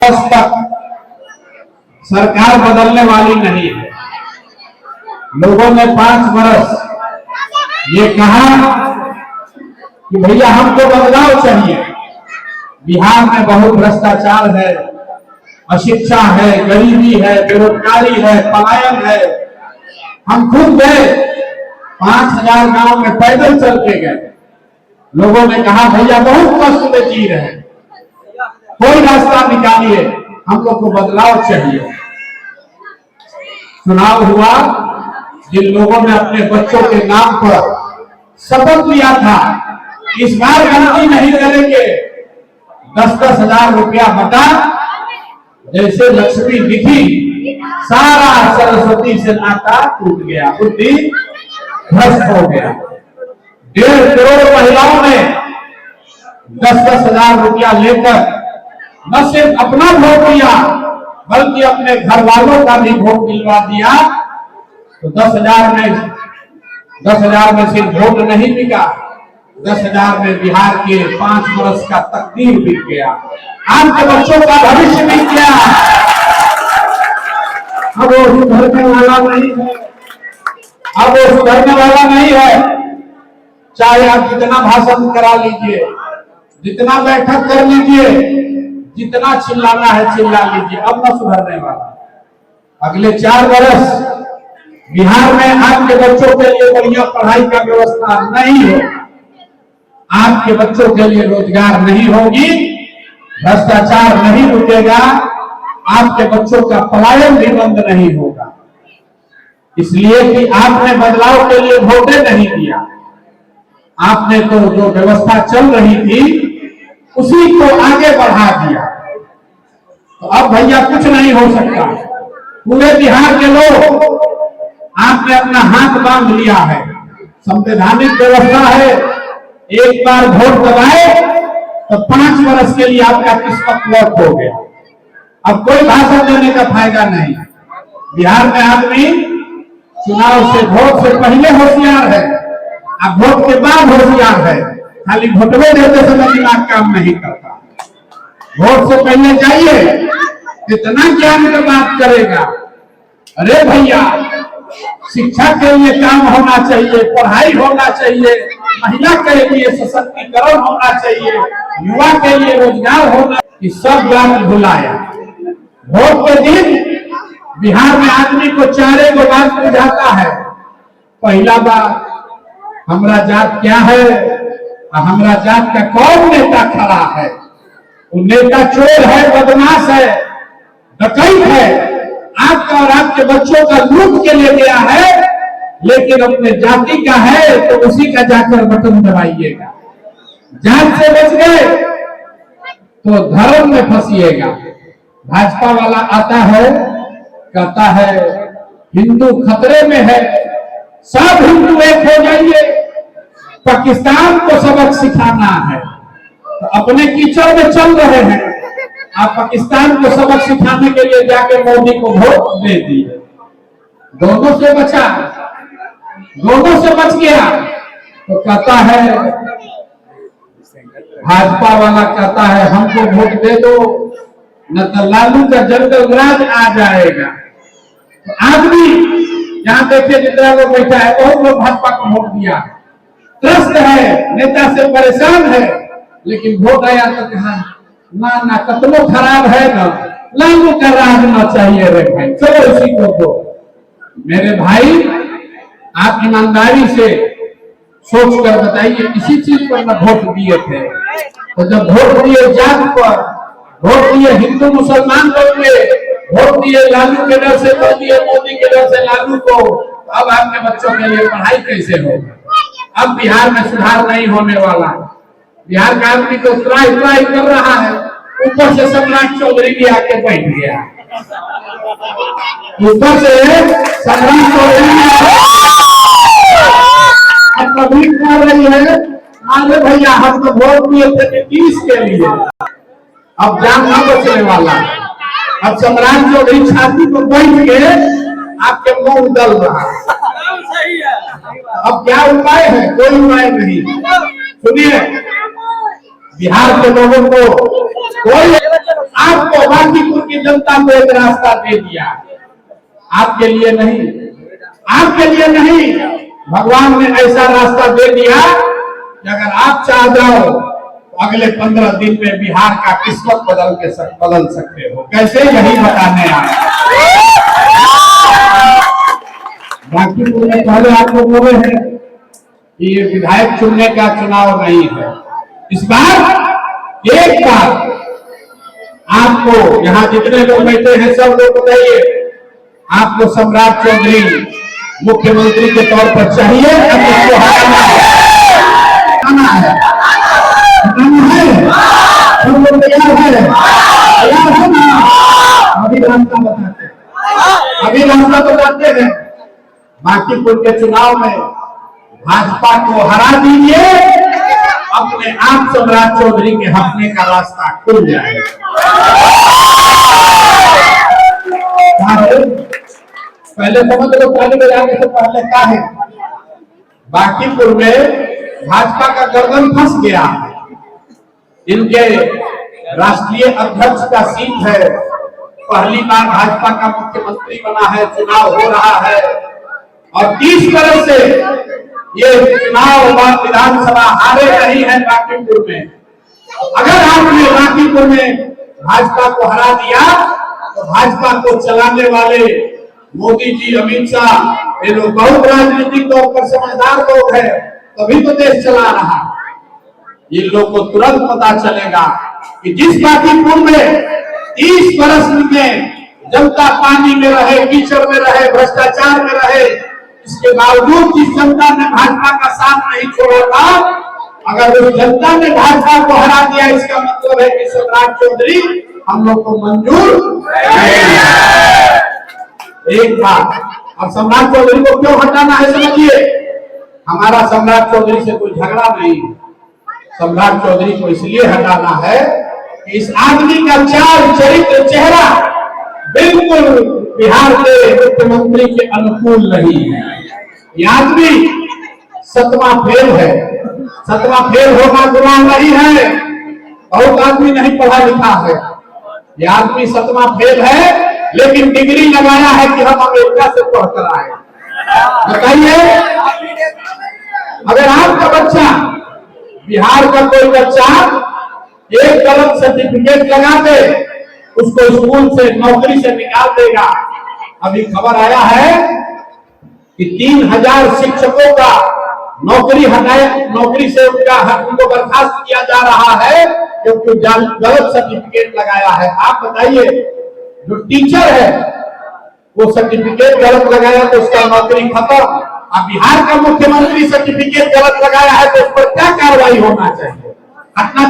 तक सरकार बदलने वाली नहीं है। लोगों ने 5 वर्ष ये कहा कि भैया हमको बदलाव चाहिए। बिहार में बहुत भ्रष्टाचार है, अशिक्षा है, गरीबी है, बेरोजगारी है, पलायन है। हम खुद गए 5000 गांव में पैदल चल के गए। लोगों ने कहा भैया बहुत कष्ट में जी रहे हैं, कोई रास्ता निकालिए, हम लोग को बदलाव चाहिए। चुनाव हुआ, जिन लोगों ने अपने बच्चों के नाम पर शपथ लिया था इस बार गलती नहीं करेंगे, 10-10 हजार रुपया बता, जैसे लक्ष्मी दिखी सारा सरस्वती से नाता टूट गया, बुद्धि भ्रष्ट हो गया। 1.5 करोड़ महिलाओं ने 10-10 हजार रुपया लेकर न सिर्फ अपना वोट दिया बल्कि अपने घर वालों का भी वोट दिलवा दिया। तो 10,000 में सिर्फ वोट नहीं बिका, 10,000 में बिहार के 5 वर्ष का तकदीर बिक गया, आपके बच्चों का भविष्य बिक गया। अब वो सुधरने वाला नहीं है, अब वो सुधरने वाला नहीं है। चाहे आप जितना भाषण करा लीजिए, जितना बैठक कर लीजिए, जितना चिल्लाना है चिल्ला लीजिए, अब न सुधरने वाला। अगले 4 वर्ष बिहार में आपके बच्चों के लिए बढ़िया पढ़ाई का व्यवस्था नहीं हो, आपके बच्चों के लिए रोजगार नहीं होगी, भ्रष्टाचार नहीं रुकेगा, आपके बच्चों का पलायन भी बंद नहीं होगा। इसलिए कि आपने बदलाव के लिए वोटे नहीं दिया, आपने तो जो व्यवस्था चल रही थी उसी को आगे बढ़ा दिया। तो अब भैया कुछ नहीं हो सकता। पूरे बिहार के लोग आपने अपना हाथ बांध लिया है, संवैधानिक व्यवस्था है, एक बार वोट दबाए तो 5 वर्ष के लिए आपका किस्मत लॉक हो गया। अब कोई भाषण देने का फायदा नहीं। बिहार में आदमी चुनाव से वोट से पहले होशियार है, अब वोट के बाद होशियार है। खाली वोटवे देते समय दिमाग काम नहीं करता। वोट से पहले जाइए, कितना ज्ञान की बात करेगा। अरे भैया, शिक्षा के लिए काम होना चाहिए, पढ़ाई होना चाहिए, महिला के लिए सशक्तिकरण होना चाहिए, युवा के लिए रोजगार होना, इस सब बात भुलाया। वोट के दिन बिहार में आदमी को 4 बात बुझाता है। पहला बात, हमारा जात क्या है, हमारा जात का कौन नेता खड़ा है। वो नेता चोर है, बदमाश है, डकैत है, आपका और आपके बच्चों का लूट के ले गया है, लेकिन अपने जाति का है तो उसी का जाकर बटन दबाइएगा। जात से बच गए तो धर्म में फंसिएगा। भाजपा वाला आता है, कहता है हिंदू खतरे में है, सब हिंदू एक हो जाइए, पाकिस्तान को सबक सिखाना है। तो अपने कीचड़ में चल रहे हैं, आप पाकिस्तान को सबक सिखाने के लिए जाके मोदी को वोट दे दिए। दोनों से बचा, दोनों से बच गया। तो कहता है, भाजपा वाला कहता है हमको वोट दे दो, न तो लालू का जंगल राज आ जाएगा। तो आदमी जहां देखिए जितना लोग बैठा है, बहुत लोग भाजपा को वोट दिया, त्रस्त है, नेता से परेशान है, लेकिन वोट आया तो कहा ना कतलो खराब है ना, लालू का राज ना चाहिए रे भाई, चलो इसी को दो। मेरे भाई, आप ईमानदारी से सोच कर बताइए किसी चीज पर न वोट दिए थे। तो जब वोट दिए जात पर, वोट दिए हिंदू मुसलमान लोग में, वोट दिए लालू के डर से, वोट दिए मोदी के डर से लालू को, अब आपके बच्चों के लिए पढ़ाई कैसे होगी। अब बिहार में सुधार नहीं होने वाला। बिहार का आदमी तो ट्राई कर रहा है, ऊपर से सम्राट चौधरी भी आके बैठ गया, ऊपर से सम्राट चौधरी पब्लिक कर रही है, अरे भैया हम तो वोट दिए थे नीतीश के लिए, अब जान ना बचने वाला। अब सम्राट चौधरी छाती पर बैठ के आपके मुंह दल रहा। अब क्या उपाय है? कोई उपाय नहीं। सुनिए, बिहार के लोगों को कोई आपको बांकीपुर की जनता को एक रास्ता दे दिया, आपके लिए नहीं, आपके लिए नहीं, भगवान ने ऐसा रास्ता दे दिया कि अगर आप चाह जाओ तो अगले 15 दिन में बिहार का किस्मत बदल सकते हो। कैसे, यही बताने आए। बांकीपुर में पहले आप लोग बोले हैं कि ये विधायक चुनने का चुनाव नहीं है। इस बार एक बार आपको यहाँ जितने लोग बैठे हैं सब लोग बताइए, आपको सम्राट चौधरी मुख्यमंत्री के तौर पर चाहिए या किसको हटाना है? सब लोग तैयार है? तैयार है ना? अभी रास्ता बताते हैं, अभी रास्ता बताते हैं। बांकीपुर के चुनाव में भाजपा को हरा दीजिए, अपने आप सम्राट चौधरी के हटने का रास्ता खुल जाएगा। पहले समझ लो, ताली बजाने से पहले क्या है, बांकीपुर में भाजपा का गर्दन फंस गया। इनके राष्ट्रीय अध्यक्ष का सीट है, पहली बार भाजपा का मुख्यमंत्री बना है, चुनाव हो रहा है और किस तरह से ये चुनाव विधानसभा हारे नहीं है बांकीपुर में। अगर आपने बांकीपुर में भाजपा को हरा दिया तो भाजपा को चलाने वाले मोदी जी, अमित शाह, ये लोग बहुत राजनीतिक तौर पर समझदार लोग हैं, तभी तो देश चला रहा। ये लोग को तुरंत पता चलेगा कि जिस बांकीपुर में 30 बरस में जनता पानी में रहे, कीचड़ में रहे, भ्रष्टाचार में रहे, इसके बावजूद जिस जनता ने भाजपा का साथ नहीं छोड़ा था, अगर उस जनता ने भाजपा को हरा दिया, इसका मतलब है कि सम्राट चौधरी हम लोग को मंजूर है। एक बात, अब सम्राट चौधरी को क्यों हटाना है समझिए, हमारा सम्राट चौधरी से कोई झगड़ा नहीं, सम्राट चौधरी को इसलिए हटाना है कि इस आदमी का चाल, चरित्र, चेहरा बिल्कुल बिहार के मुख्यमंत्री के अनुकूल नहीं है। ये आदमी 7वां फेल है, 7वां फेल होना गुनाह नहीं है। बहुत आदमी नहीं पढ़ा लिखा है, ये आदमी 7वां फेल है, लेकिन डिग्री लगाया है कि हम अमेरिका से पढ़कर आए। बताइए, अगर आपका बच्चा, बिहार का कोई बच्चा एक गलत सर्टिफिकेट लगा दे, उसको स्कूल से, नौकरी से निकाल देगा। अभी खबर आया है कि 3000 शिक्षकों का नौकरी से उनको बर्खास्त किया जा रहा है क्योंकि गलत सर्टिफिकेट लगाया है। आप बताइए, जो टीचर है वो सर्टिफिकेट गलत लगाया तो उसका नौकरी खत्म। अब बिहार का मुख्यमंत्री सर्टिफिकेट गलत लगाया है तो उस पर क्या कार्रवाई होना चाहिए? हटना